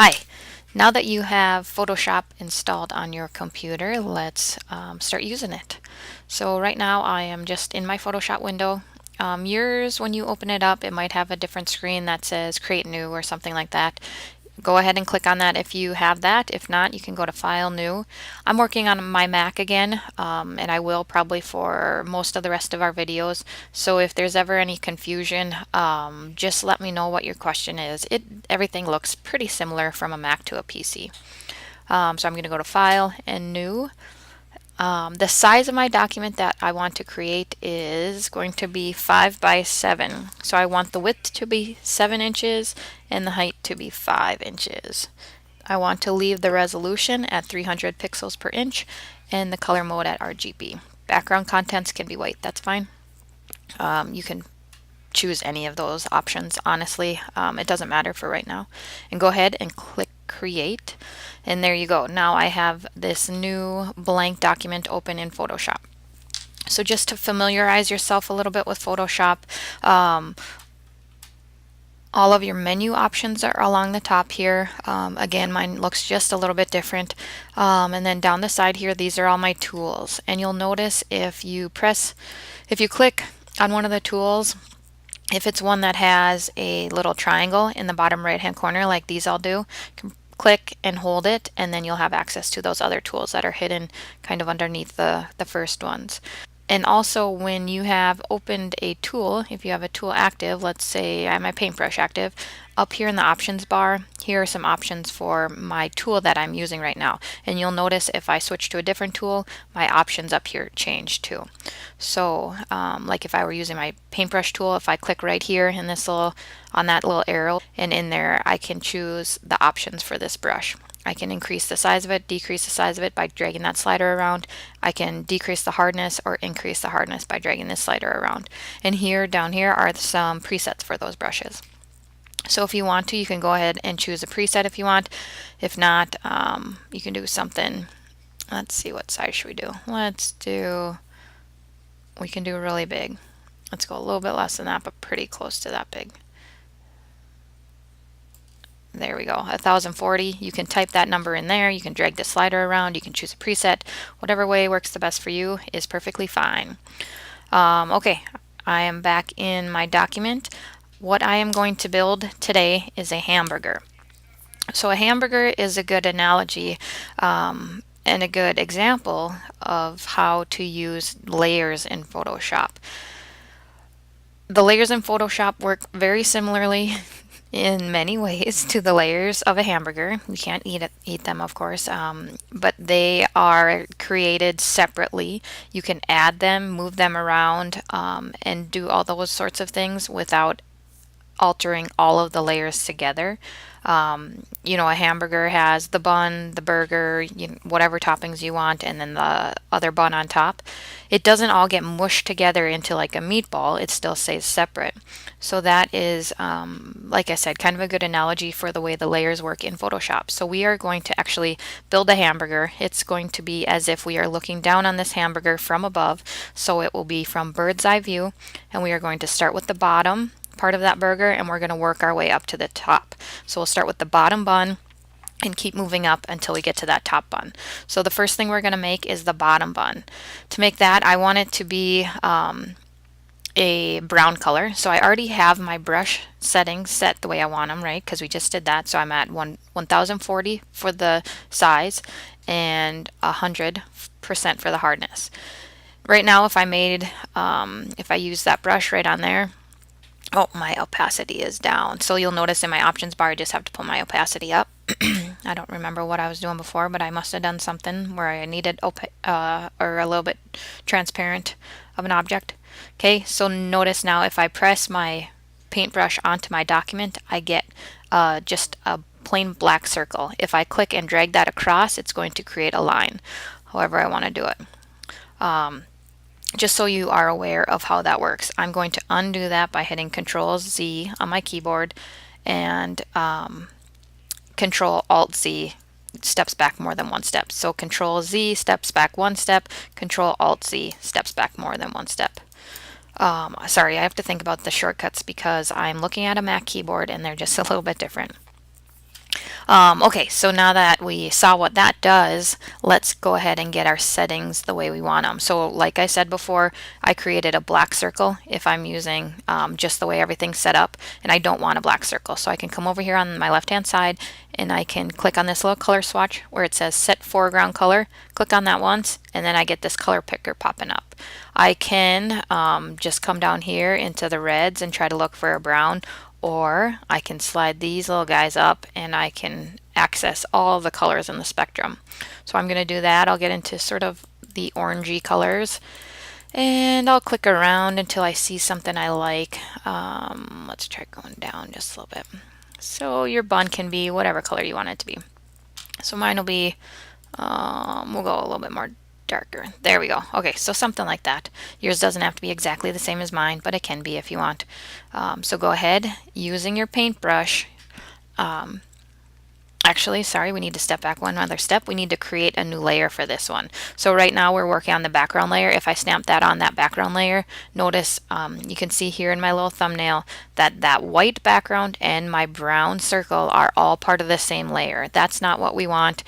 Hi, now that you have Photoshop installed on your computer, let's start using it. So right now I am just in my Photoshop window. Yours, when you open it up, it might have a different screen that says Create New or something like that. Go ahead and click on that if you have that. If not, you can go to File, New. I'm working on my Mac again, and I will probably for most of the rest of our videos. So if there's ever any confusion, just let me know what your question is. Everything looks pretty similar from a Mac to a PC. So I'm going to go to File and New. The size of my document that I want to create is going to be 5 by 7. So I want the width to be 7 inches and the height to be 5 inches. I want to leave the resolution at 300 pixels per inch and the color mode at RGB. Background contents can be white, that's fine. You can choose any of those options, honestly. It doesn't matter for right now. And go ahead and click Create. And there you go. Now I have this new blank document open in Photoshop. So just to familiarize yourself a little bit with Photoshop, all of your menu options are along the top here. Again, mine looks just a little bit different. And then down the side here, these are all my tools. And you'll notice if you click on one of the tools, if it's one that has a little triangle in the bottom right hand corner like these all do, you can click and hold it, and then you'll have access to those other tools that are hidden kind of underneath the first ones. And also when you have opened a tool, if you have a tool active, let's say I have my paintbrush active, up here in the options bar, here are some options for my tool that I'm using right now. And you'll notice if I switch to a different tool, my options up here change too. So like if I were using my paintbrush tool, if I click right here in this on that little arrow, and in there I can choose the options for this brush. I can increase the size of it, decrease the size of it by dragging that slider around. I can decrease the hardness or increase the hardness by dragging this slider around. And here, down here, are some presets for those brushes. So if you want to, you can go ahead and choose a preset if you want. If not, you can do something. Let's see, what size should we do? We can do really big. Let's go a little bit less than that, but pretty close to that big. There we go, 1040. You can type that number in there. You can drag the slider around. You can choose a preset. Whatever way works the best for you is perfectly fine. Okay, I am back in my document. What I am going to build today is a hamburger. So a hamburger is a good analogy and a good example of how to use layers in Photoshop. The layers in Photoshop work very similarly in many ways to the layers of a hamburger. You can't eat them, of course, but they are created separately. You can add them, move them around, and do all those sorts of things without altering all of the layers together. A hamburger has the bun, the burger, whatever toppings you want, and then the other bun on top. It doesn't all get mushed together into like a meatball. It still stays separate. So that is, like I said, kind of a good analogy for the way the layers work in Photoshop. So we are going to actually build a hamburger. It's going to be as if we are looking down on this hamburger from above. So it will be from bird's eye view, and we are going to start with the bottom part of that burger, and we're going to work our way up to the top. So we'll start with the bottom bun and keep moving up until we get to that top bun. So the first thing we're going to make is the bottom bun. To make that, I want it to be a brown color. So I already have my brush settings set the way I want them, right? Because we just did that. So I'm at 1040 for the size and 100% for the hardness. Right now, if I use that brush right on there, oh, my opacity is down. So you'll notice in my options bar, I just have to pull my opacity up. I don't remember what I was doing before, but I must have done something where I needed or a little bit transparent of an object. Okay, so notice now if I press my paintbrush onto my document, I get just a plain black circle. If I click and drag that across, it's going to create a line, however I want to do it. Just so you are aware of how that works, I'm going to undo that by hitting Control Z on my keyboard, and Control Alt Z steps back more than one step. So Control Z steps back one step, Control Alt Z steps back more than one step. Sorry, I have to think about the shortcuts because I'm looking at a Mac keyboard and they're just a little bit different. Okay, so now that we saw what that does, let's go ahead and get our settings the way we want them. So like I said before, I created a black circle if I'm using just the way everything's set up, and I don't want a black circle. So I can come over here on my left-hand side and I can click on this little color swatch where it says set foreground color. Click on that once, and then I get this color picker popping up. I can just come down here into the reds and try to look for a brown, or I can slide these little guys up and I can access all the colors in the spectrum. So I'm going to do that. I'll get into sort of the orangey colors and I'll click around until I see something I like. Let's try going down just a little bit. So your bun can be whatever color you want it to be. So mine will be, we'll go a little bit more darker. There we go. Okay, so something like that. Yours doesn't have to be exactly the same as mine, but it can be if you want. So go ahead, using your paintbrush. Actually, sorry, we need to step back one other step. We need to create a new layer for this one. So right now we're working on the background layer. If I stamp that on that background layer, notice you can see here in my little thumbnail that that white background and my brown circle are all part of the same layer. That's not what we want.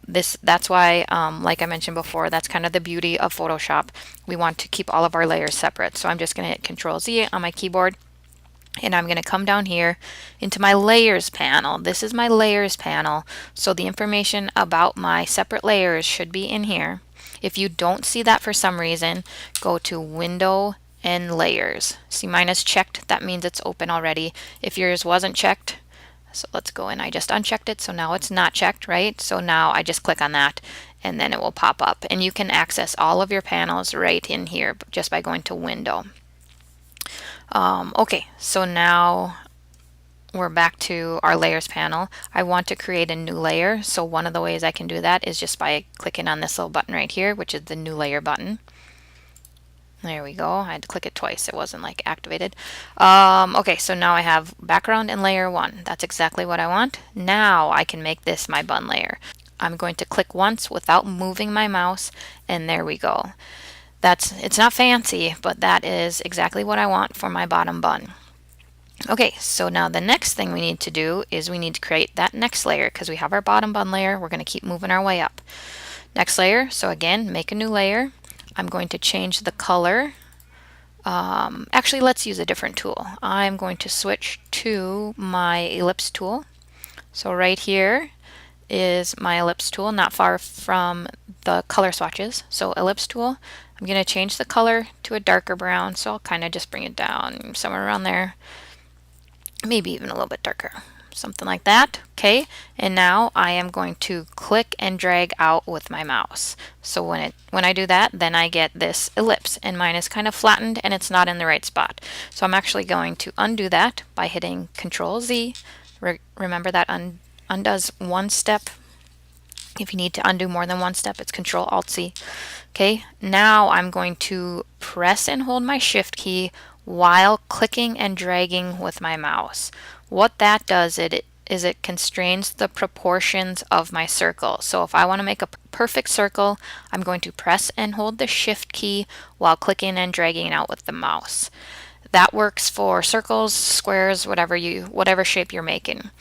That's why, like I mentioned before, that's kind of the beauty of Photoshop. We want to keep all of our layers separate. So I'm just going to hit Control Z on my keyboard, and I'm going to come down here into my layers panel. This is my layers panel. So the information about my separate layers should be in here. If you don't see that for some reason, go to Window and Layers. See, mine is checked. That means it's open already. If yours wasn't checked, so let's go in. I just unchecked it, so now it's not checked, right? So now I just click on that and then it will pop up. And you can access all of your panels right in here just by going to Window. Okay, so now we're back to our layers panel. I want to create a new layer. So one of the ways I can do that is just by clicking on this little button right here, which is the new layer button. There we go. I had to click it twice. It wasn't like activated. Okay, so now I have background and layer 1. That's exactly what I want. Now I can make this my bun layer. I'm going to click once without moving my mouse, and there we go. It's not fancy, but that is exactly what I want for my bottom bun. Okay, so now the next thing we need to do is we need to create that next layer because we have our bottom bun layer. We're going to keep moving our way up. Next layer, so again, make a new layer. I'm going to change the color. Actually, let's use a different tool. I'm going to switch to my ellipse tool. So right here is my ellipse tool, not far from the color swatches. So ellipse tool, I'm going to change the color to a darker brown. So I'll kind of just bring it down somewhere around there. Maybe even a little bit darker. Something like that. Okay, and now I am going to click and drag out with my mouse. So when I do that, then I get this ellipse, and mine is kind of flattened and it's not in the right spot. So I'm actually going to undo that by hitting Control Z. Remember that undoes one step. If you need to undo more than one step, it's Control Alt C. Okay, now I'm going to press and hold my Shift key while clicking and dragging with my mouse. What that does is it constrains the proportions of my circle. So if I want to make a perfect circle, I'm going to press and hold the Shift key while clicking and dragging out with the mouse. That works for circles, squares, whatever shape you're making.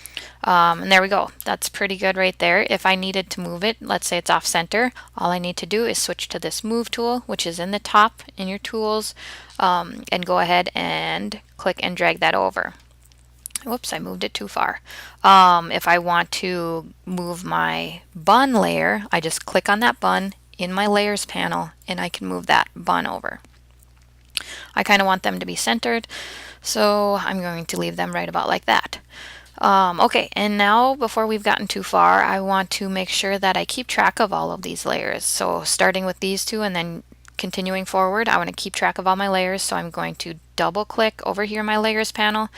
And there we go. That's pretty good right there. If I needed to move it, let's say it's off center, all I need to do is switch to this move tool, which is in the top in your tools, and go ahead and click and drag that over. Whoops, I moved it too far. If I want to move my bun layer, I just click on that bun in my layers panel and I can move that bun over. I kind of want them to be centered, so I'm going to leave them right about like that. Okay, and now before we've gotten too far, I want to make sure that I keep track of all of these layers. So starting with these two and then continuing forward, I want to keep track of all my layers, so I'm going to double click over here in my layers panel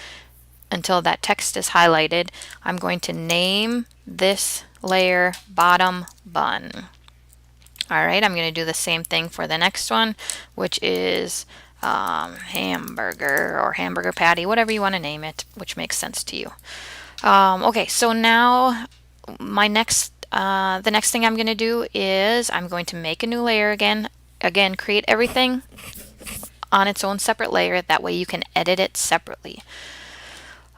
until that text is highlighted. I'm going to name this layer bottom bun. Alright, I'm going to do the same thing for the next one, which is hamburger or hamburger patty, whatever you want to name it, which makes sense to you. Okay, so now the next thing I'm going to do is I'm going to make a new layer again. Again, create everything on its own separate layer. That way you can edit it separately.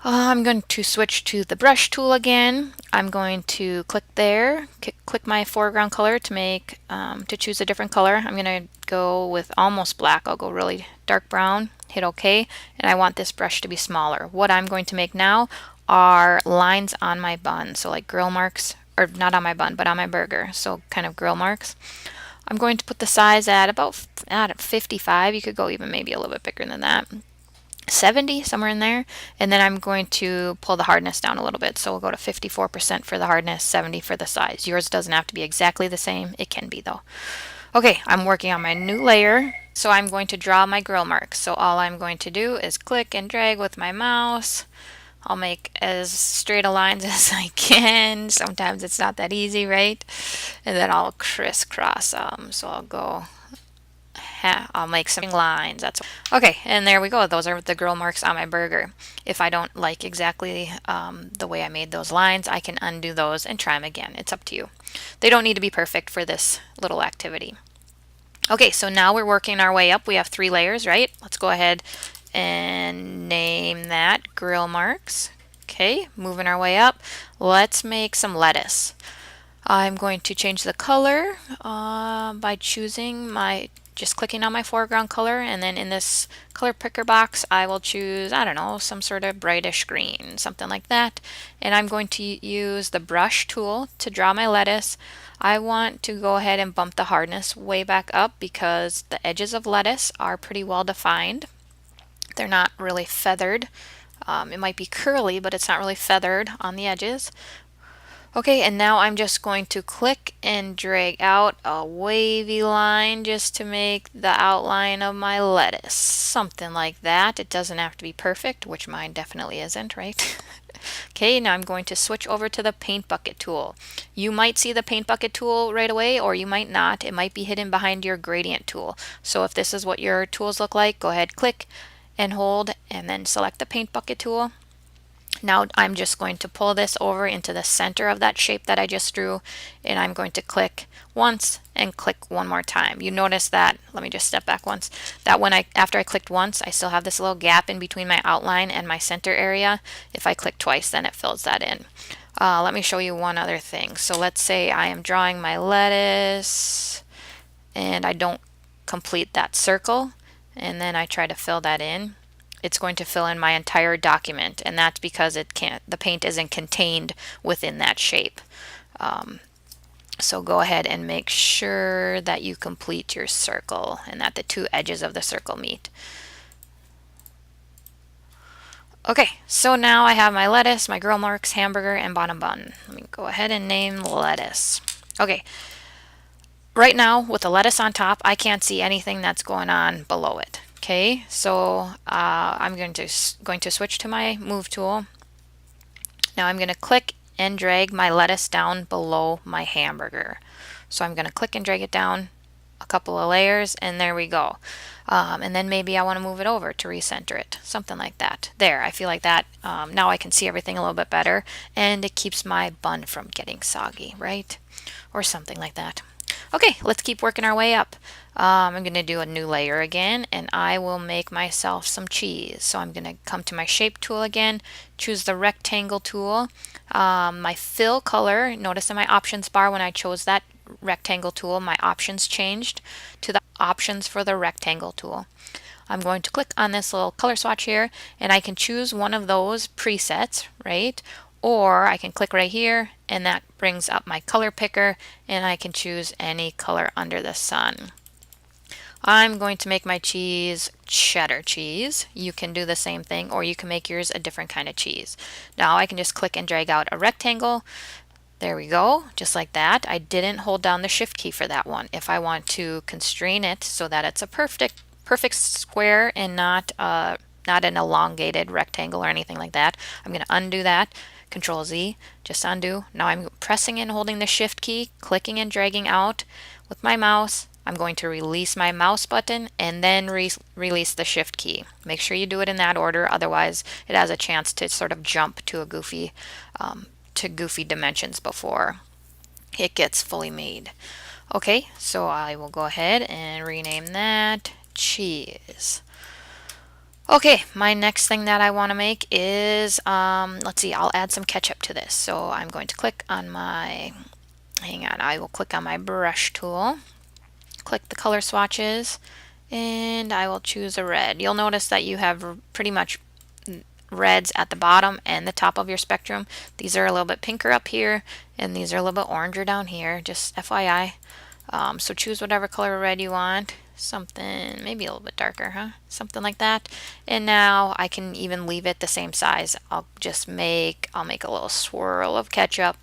I'm going to switch to the brush tool again. I'm going to click there, click my foreground color to make to choose a different color. I'm going to go with almost black. I'll go really dark brown, hit OK, and I want this brush to be smaller. What I'm going to make now are lines on my bun, so like grill marks, or not on my bun, but on my burger, so kind of grill marks. I'm going to put the size at about at 55. You could go even maybe a little bit bigger than that. 70, somewhere in there, and then I'm going to pull the hardness down a little bit. So we'll go to 54% for the hardness, 70 for the size. Yours doesn't have to be exactly the same. It can be though. Okay, I'm working on my new layer. So I'm going to draw my grill marks. So all I'm going to do is click and drag with my mouse. I'll make as straight a lines as I can. Sometimes it's not that easy, right? And then I'll crisscross them. So I'll make some lines. That's okay. And there we go. Those are the grill marks on my burger. If I don't like exactly the way I made those lines, I can undo those and try them again. It's up to you. They don't need to be perfect for this little activity. Okay, so now we're working our way up. We have 3 layers, right? Let's go ahead and name that grill marks. Okay, moving our way up. Let's make some lettuce. I'm going to change the color by choosing just clicking on my foreground color, and then in this color picker box I will choose, I don't know, some sort of brightish green, something like that. And I'm going to use the brush tool to draw my lettuce. I want to go ahead and bump the hardness way back up because the edges of lettuce are pretty well defined. They're not really feathered. It might be curly, but it's not really feathered on the edges. Okay, and now I'm just going to click and drag out a wavy line just to make the outline of my lettuce. Something like that. It doesn't have to be perfect, which mine definitely isn't, right? Okay, now I'm going to switch over to the paint bucket tool. You might see the paint bucket tool right away, or you might not. It might be hidden behind your gradient tool. So if this is what your tools look like, go ahead, click and hold, and then select the paint bucket tool. Now I'm just going to pull this over into the center of that shape that I just drew, and I'm going to click once and click one more time. You notice that, let me just step back once, that after I clicked once, I still have this little gap in between my outline and my center area. If I click twice, then it fills that in. Let me show you one other thing. So let's say I am drawing my lettuce and I don't complete that circle, and then I try to fill that in. It's going to fill in my entire document, and that's because the paint isn't contained within that shape. So go ahead and make sure that you complete your circle and that the 2 edges of the circle meet. Okay, so now I have my lettuce, my grill marks, hamburger, and bottom bun. Let me go ahead and name lettuce. Okay, right now with the lettuce on top, I can't see anything that's going on below it. Okay, so I'm going to switch to my move tool. Now I'm going to click and drag my lettuce down below my hamburger. So I'm going to click and drag it down a couple of layers, and there we go. And then maybe I want to move it over to recenter it, something like that. There, I feel like that. Now I can see everything a little bit better, and it keeps my bun from getting soggy, right? Or something like that. Okay, let's keep working our way up. I'm going to do a new layer again, and I will make myself some cheese. So I'm going to come to my shape tool again, choose the rectangle tool. My fill color, notice in my options bar when I chose that rectangle tool, my options changed to the options for the rectangle tool. I'm going to click on this little color swatch here, and I can choose one of those presets, right? Or I can click right here, and that brings up my color picker, and I can choose any color under the sun. I'm going to make my cheese cheddar cheese. You can do the same thing, or you can make yours a different kind of cheese. Now I can just click and drag out a rectangle. There we go, just like that. I didn't hold down the shift key for that one. If I want to constrain it so that it's a perfect square and not an elongated rectangle or anything like that, I'm going to undo that. Control Z, just undo. Now I'm pressing and holding the shift key, clicking and dragging out with my mouse. I'm going to release my mouse button and then release the shift key. Make sure you do it in that order, otherwise it has a chance to sort of jump to a goofy dimensions before it gets fully made. Okay, so I will go ahead and rename that cheese. Okay, my next thing that I want to make is, let's see, I'll add some ketchup to this. So I'm going to click on my, hang on, I will click on my brush tool, click the color swatches, and I will choose a red. You'll notice that you have pretty much reds at the bottom and the top of your spectrum. These are a little bit pinker up here, and these are a little bit oranger down here, just FYI. So choose whatever color red you want. Something maybe a little bit darker, huh? Something like that. And now I can even leave it the same size. I'll make a little swirl of ketchup.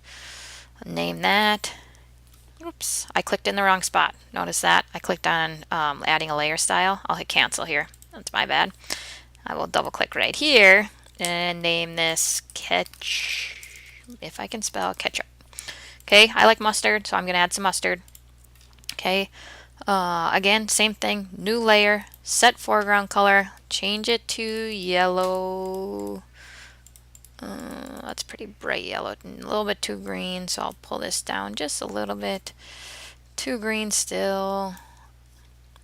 Name that. Oops, I clicked in the wrong spot. Notice that? I clicked on adding a layer style. I'll hit cancel here. That's my bad. I will double click right here and name this if I can spell ketchup. Okay, I like mustard, so I'm going to add some mustard. Okay, again, same thing, new layer, set foreground color, change it to yellow. That's pretty bright yellow, a little bit too green, so I'll pull this down just a little bit. Too green still.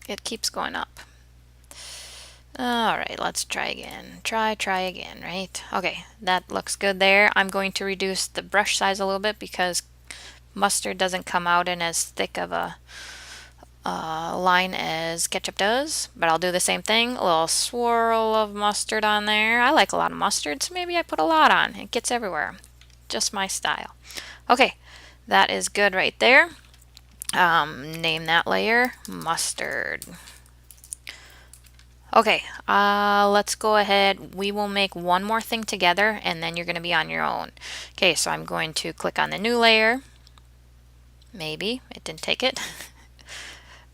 It keeps going up. All right, let's try again. Try again, right? Okay, that looks good there. I'm going to reduce the brush size a little bit because mustard doesn't come out in as thick of a line as ketchup does, but I'll do the same thing. A little swirl of mustard on there. I like a lot of mustard, so maybe I put a lot on. It gets everywhere. Just my style. Okay, that is good right there. Name that layer mustard. Okay, let's go ahead. We will make one more thing together and then you're going to be on your own. Okay, so I'm going to click on the new layer. Maybe it didn't take it.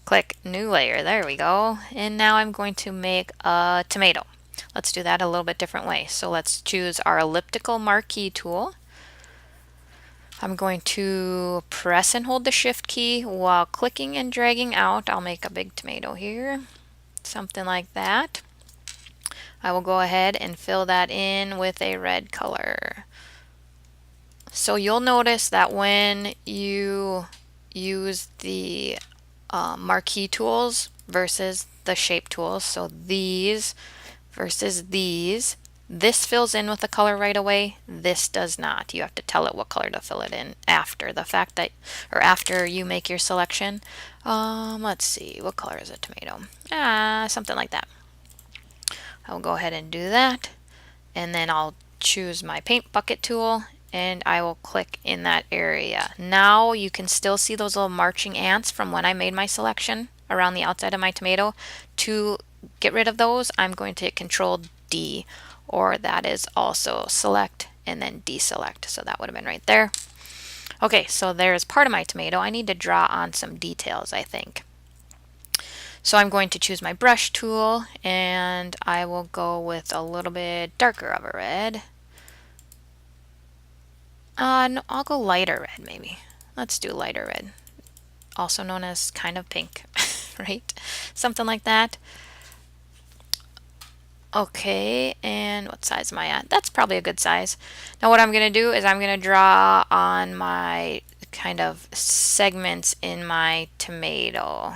Click new layer, there we go. And now I'm going to make a tomato. Let's do that a little bit different way. So let's choose our elliptical marquee tool. I'm going to press and hold the shift key while clicking and dragging out. I'll make a big tomato here, something like that. I will go ahead and fill that in with a red color. So you'll notice that when you use the marquee tools versus the shape tools, so these versus these, this fills in with the color right away, this does not. You have to tell it what color to fill it in after the fact that, or after you make your selection. Let's see, what color is a tomato? Something like that. I'll go ahead and do that, and then I'll choose my paint bucket tool and I will click in that area. Now you can still see those little marching ants from when I made my selection around the outside of my tomato. To get rid of those, I'm going to hit Control D, or that is also select and then deselect. So that would have been right there. Okay, so there's part of my tomato. I need to draw on some details, I think. So I'm going to choose my brush tool and I will go with a little bit darker of a red. No, I'll go lighter red maybe. Let's do lighter red. Also known as kind of pink, right? Something like that. Okay, and what size am I at? That's probably a good size. Now what I'm going to do is I'm going to draw on my kind of segments in my tomato.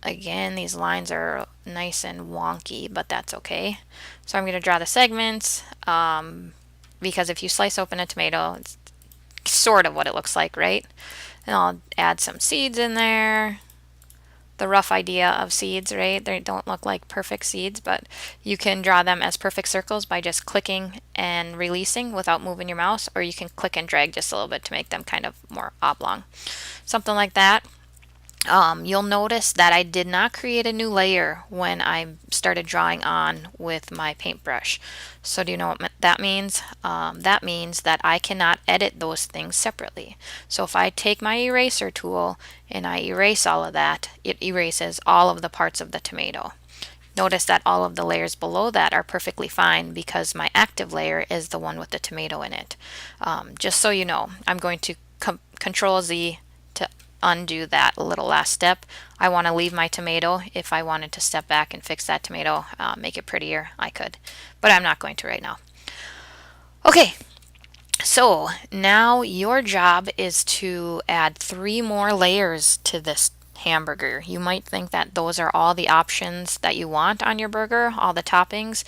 Again, these lines are nice and wonky, but that's okay. So I'm going to draw the segments. Because if you slice open a tomato, it's sort of what it looks like, right? And I'll add some seeds in there. The rough idea of seeds, right? They don't look like perfect seeds, but you can draw them as perfect circles by just clicking and releasing without moving your mouse, or you can click and drag just a little bit to make them kind of more oblong. Something like that. You'll notice that I did not create a new layer when I started drawing on with my paintbrush. So do you know what that means? That means that I cannot edit those things separately. So if I take my eraser tool and I erase all of that, it erases all of the parts of the tomato. Notice that all of the layers below that are perfectly fine because my active layer is the one with the tomato in it. Just so you know, I'm going to Control Z to undo that little last step. I want to leave my tomato. If I wanted to step back and fix that tomato, make it prettier, I could, but I'm not going to right now. Okay, so now your job is to add 3 more layers to this hamburger. You might think that those are all the options that you want on your burger, all the toppings,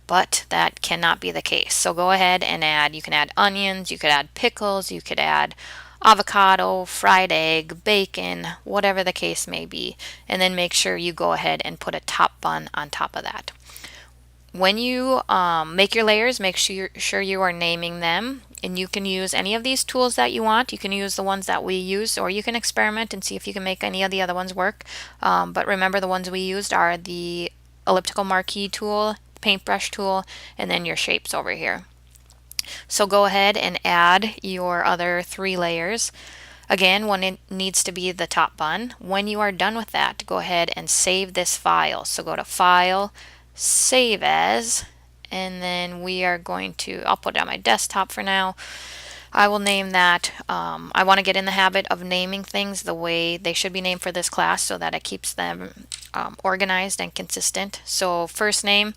but that cannot be the case. So go ahead and add, you can add onions, you could add pickles, you could add avocado, fried egg, bacon, whatever the case may be. And then make sure you go ahead and put a top bun on top of that. When you make your layers, make sure you are naming them. And you can use any of these tools that you want. You can use the ones that we use, or you can experiment and see if you can make any of the other ones work. But remember, the ones we used are the elliptical marquee tool, paintbrush tool, and then your shapes over here. So go ahead and add your other 3 layers. Again, one it needs to be the top bun. When you are done with that, go ahead and save this file. So go to File, Save As, and then we are going to, I'll put it on my desktop for now. I will name that, I want to get in the habit of naming things the way they should be named for this class so that it keeps them organized and consistent. So first name,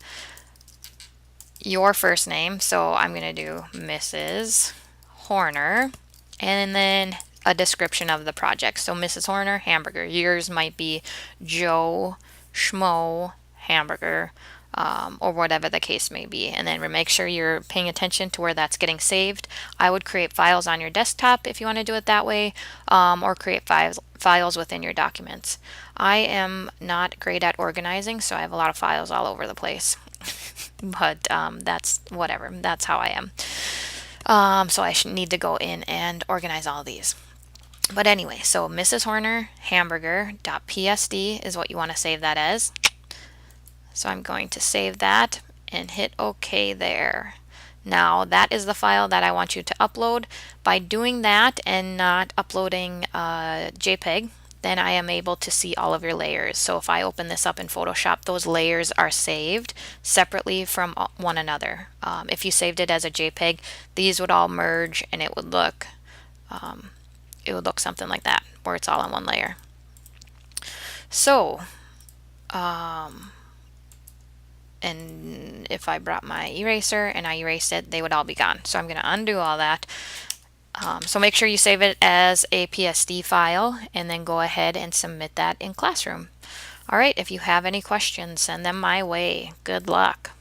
your first name, so I'm going to do Mrs. Horner, and then a description of the project. So Mrs. Horner, hamburger. Yours might be Joe Schmo hamburger, or whatever the case may be. And then make sure you're paying attention to where that's getting saved. I would create files on your desktop if you want to do it that way, or create files within your documents. I am not great at organizing, so I have a lot of files all over the place. But that's whatever. That's how I am. So I should need to go in and organize all these. But anyway, so Mrs. Horner hamburger.psd is what you want to save that as. So I'm going to save that and hit OK there. Now that is the file that I want you to upload. By doing that and not uploading JPEG, then I am able to see all of your layers. So if I open this up in Photoshop, those layers are saved separately from one another. If you saved it as a JPEG, these would all merge and it would look something like that, where it's all on one layer. So, and if I brought my eraser and I erased it, they would all be gone. So I'm going to undo all that. So make sure you save it as a PSD file and then go ahead and submit that in Classroom. All right, if you have any questions, send them my way. Good luck.